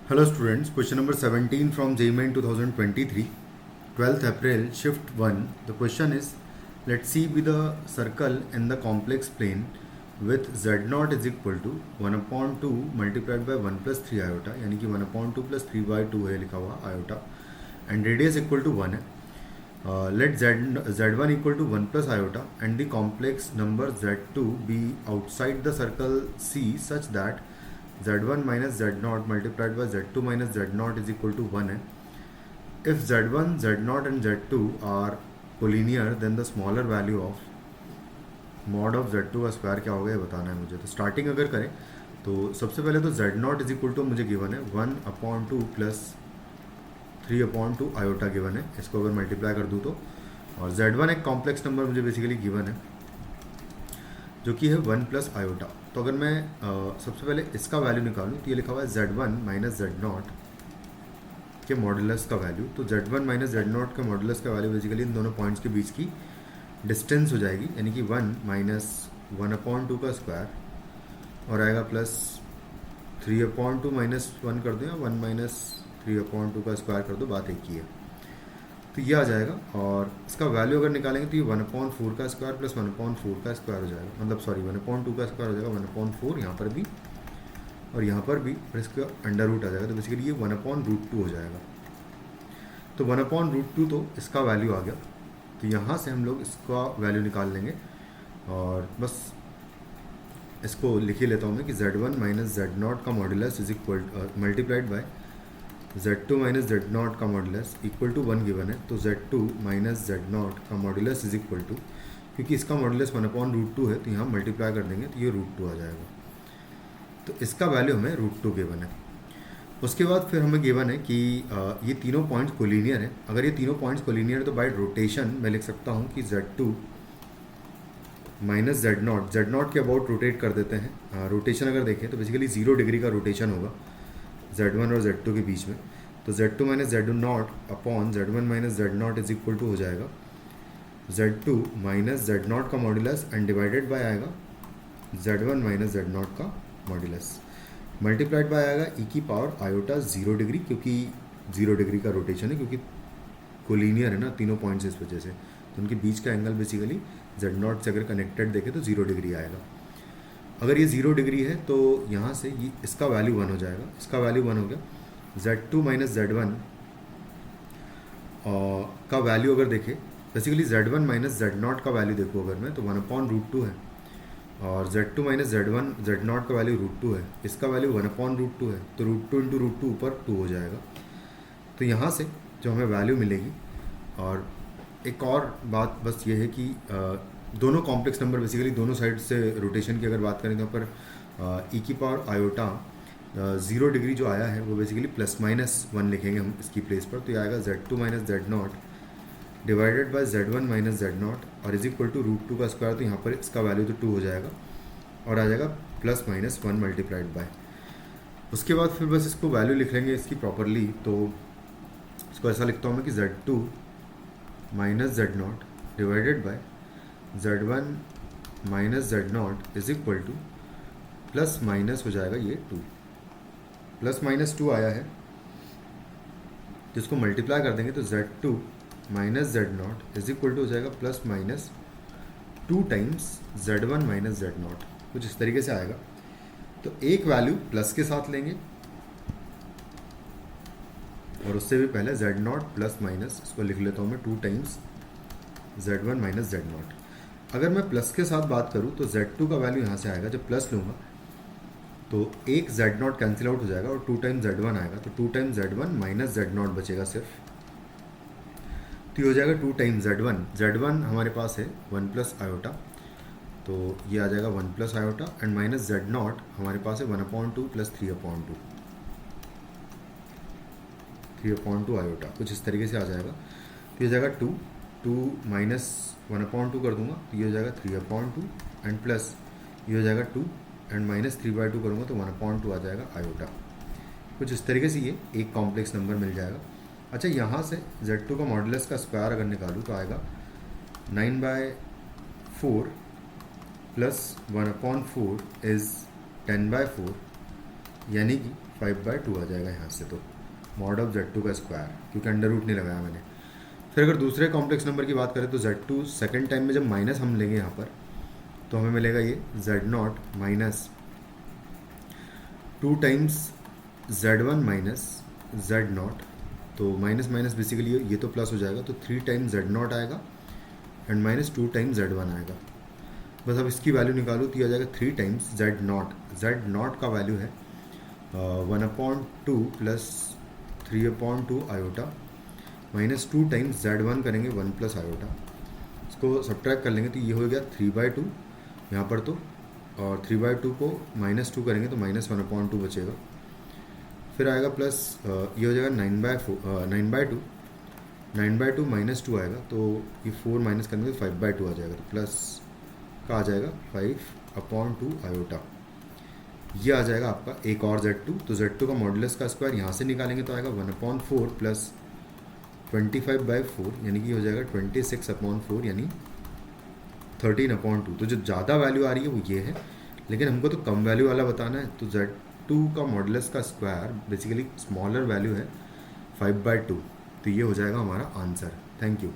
Hello students, question number 17 from JMAN 2023, 12th April, shift 1. The question is, let C be the circle in the complex plane with Z0 is equal to 1 upon 2 multiplied by 1 plus 3 iota, यानी कि 1 upon 2 plus 3 by 2 है लिखा हुआ iota, and radius equal to 1 है. Let Z1 equal to 1 plus iota and the complex number Z2 be outside the circle C such that Z1 minus Z0 multiplied by Z2 minus Z0 is equal to 1 है. If Z1, Z0 and Z2 are collinear, then the smaller value of mod of Z2 का square क्या होगा ये बताना है मुझे. तो starting अगर करें तो सबसे पहले तो Z0 इज इक्वल टू मुझे गिवन है 1 upon 2 plus 3 upon 2 iota given है. इसको अगर मल्टीप्लाई कर दूँ तो, और Z1 एक कॉम्प्लेक्स नंबर मुझे बेसिकली गिवन है जो कि है 1 प्लस आयोटा. तो अगर मैं सबसे पहले इसका वैल्यू निकालूँ तो ये लिखा हुआ है Z1 माइनस Z0 के मॉडुलस का वैल्यू. तो Z1 माइनस Z0 के मॉडुलस का वैल्यू बेसिकली इन दोनों पॉइंट्स के बीच की डिस्टेंस हो जाएगी, यानी कि 1 माइनस 1 अपॉन 2 का स्क्वायर और आएगा प्लस 3 अपॉन 2 माइनस 1 कर दो या 1 माइनस 3 अपॉन 2 का स्क्वायर कर दो, बात एक ही है. तो ये आ जाएगा और इसका वैल्यू अगर निकालेंगे तो ये 1 अपॉन 4 का स्क्वायर प्लस 1 अपॉन 4 का स्क्वायर हो जाएगा, मतलब सॉरी 1 अपॉन 2 का स्क्वायर हो जाएगा, 1 अपॉन 4 यहाँ पर भी और यहाँ पर भी, और इसका अंडर रूट आ जाएगा. तो बेसिकली ये 1 अपॉन रूट 2 हो जाएगा. तो 1 अपॉन रूट 2 तो इसका वैल्यू आ गया. तो यहाँ से हम लोग इसका वैल्यू निकाल लेंगे और बस इसको लिख ही लेता हूँ मैं कि Z1 माइनस Z0 का modulus is equal multiplied by Z2 minus Z0 का मॉडुलस इक्वल टू 1 गिवन है. तो Z2 माइनस Z0 का मॉडुलस इज इक्वल टू, क्योंकि इसका मॉडुलस 1 अपॉन रूट 2 है तो यहाँ मल्टीप्लाई कर देंगे तो ये रूट 2 आ जाएगा. तो इसका वैल्यू हमें रूट 2 गिवन है. उसके बाद फिर हमें गिवन है कि ये तीनों पॉइंट्स कोलिनियर है. अगर ये तीनों पॉइंट्स कोलिनियर है तो बाय रोटेशन मैं लिख सकता हूँ कि Z2 माइनस Z0 के अबाउट रोटेट कर देते हैं. रोटेशन अगर देखें तो बेसिकली 0 डिग्री का रोटेशन होगा Z1 और Z2 के बीच में. तो Z2 minus Z0 upon Z1 minus Z0 is equal to हो जाएगा Z2 माइनस Z0 का मॉडुलस एंड डिवाइडेड बाय आएगा Z1 माइनस Z0 का मॉडुलस मल्टीप्लाइड बाय आएगा e की पावर आयोटा 0 डिग्री, क्योंकि 0 डिग्री का रोटेशन है, क्योंकि कोलिनियर है ना तीनों पॉइंट्स इस वजह से. तो उनके बीच का एंगल बेसिकली Z0 से अगर कनेक्टेड देखें तो 0 डिग्री आएगा. अगर ये 0 डिग्री है तो यहाँ से ये इसका वैल्यू 1 हो जाएगा. इसका वैल्यू 1 हो गया. Z2 माइनस Z1 का वैल्यू अगर देखें, बेसिकली Z1 माइनस Z0 का वैल्यू देखो अगर मैं, तो 1 अपॉन रूट 2 है और Z2 माइनस Z0 का वैल्यू रूट 2 है. इसका वैल्यू 1 अपॉन रूट 2 है, तो रूट 2 इंटू रूट 2 ऊपर 2 हो जाएगा. तो यहाँ से जो हमें वैल्यू मिलेगी, और एक और बात बस ये है कि दोनों कॉम्प्लेक्स नंबर बेसिकली दोनों साइड से रोटेशन की अगर बात करें तो यहाँ पर ई की पावर आयोटा 0 डिग्री जो आया है वो बेसिकली प्लस माइनस 1 लिखेंगे हम इसकी प्लेस पर. तो ये आएगा Z2 minus Z0 divided by Z1 minus Z0 और इज इक्वल टू रूट 2 का स्क्वायर. तो यहाँ पर इसका वैल्यू तो 2 हो जाएगा और आ जाएगा प्लस माइनस 1 मल्टीप्लाइड बाय. उसके बाद फिर बस इसको वैल्यू लिख लेंगे इसकी प्रॉपरली. तो इसको ऐसा लिखता हूँ मैं कि Z2 minus Z0 divided by Z1 minus Z0 is equal two plus minus हो जाएगा ये 2, प्लस माइनस 2 आया है जिसको मल्टीप्लाई कर देंगे तो Z2 minus Z0 is equal to हो जाएगा plus minus 2 times Z1 minus Z0, कुछ इस तरीके से आएगा. तो एक वैल्यू प्लस के साथ लेंगे और उससे भी पहले Z0 प्लस माइनस, इसको लिख लेता हूँ मैं 2 टाइम्स Z1 माइनस Z0. अगर मैं प्लस के साथ बात करूँ तो Z2 का वैल्यू यहाँ से आएगा. जब प्लस लूँगा तो एक Z0 कैंसिल आउट हो जाएगा और 2 टाइम्स Z1 आएगा. तो 2 टाइम्स Z1 माइनस Z0 बचेगा सिर्फ. तो ये हो जाएगा 2 टाइम्स Z1 हमारे पास है 1 प्लस आयोटा, तो ये आ जाएगा 1 plus iota and minus Z0 हमारे पास है 1 अपॉन 2 प्लस 3 अपॉन 2 आयोटा, कुछ इस तरीके से आ जाएगा. तो ये हो जाएगा 2 माइनस 1 अपॉन 2 कर दूंगा तो ये हो जाएगा 3 अपॉन 2 एंड प्लस ये हो जाएगा 2 एंड माइनस 3/2 करूँगा तो 1 अपॉन 2 आ जाएगा आयोटा. कुछ इस तरीके से ये एक कॉम्प्लेक्स नंबर मिल जाएगा. अच्छा, यहाँ से Z2 का मॉडुलस का स्क्वायर अगर निकालूँ तो आएगा 9/4 प्लस 1 अपॉन 4 इज़ 10/4, यानी कि 5/2 आ जाएगा यहाँ से, तो मॉड ऑफ Z2 का स्क्वायर, क्योंकि अंडर रूट नहीं लगाया मैंने। फिर अगर दूसरे कॉम्प्लेक्स नंबर की बात करें तो Z2 सेकेंड टाइम में जब माइनस हम लेंगे यहाँ पर, तो हमें मिलेगा ये Z0 minus 2 times Z1 minus Z0, तो माइनस माइनस बेसिकली ये तो प्लस हो जाएगा, तो 3 टाइम्स Z0 आएगा एंड माइनस 2 टाइम्स Z1 आएगा। बस अब इसकी वैल्यू निकालो तो ये आ जाएगा 3 टाइम्स Z0। Z0 का वैल्यू है 1/2 plus 3/2 iota, minus 2 times Z1 करेंगे 1 प्लस आयोटा, इसको सब्ट्रैक्ट कर लेंगे तो ये हो गया 3/2 यहाँ पर, तो और 3/2 को -2 करेंगे तो -1/2 बचेगा। फिर आएगा प्लस ये हो जाएगा 9/2, 9/2 -2 आएगा, तो ये 4 माइनस करेंगे तो 5/2 आ जाएगा, तो प्लस का आ जाएगा 5/2 आयोटा। ये आ जाएगा आपका एक और Z2, तो Z2 का मॉडुलस का स्क्वायर यहाँ से निकालेंगे तो आएगा 1/4 प्लस 25/4, यानी कि हो जाएगा 26/4, यानी 13/2। तो जो ज़्यादा वैल्यू आ रही है वो ये है, लेकिन हमको तो कम वैल्यू वाला बताना है, तो Z2 का मॉडुलस का स्क्वायर बेसिकली स्मॉलर वैल्यू है 5/2, तो ये हो जाएगा हमारा आंसर। Thank you.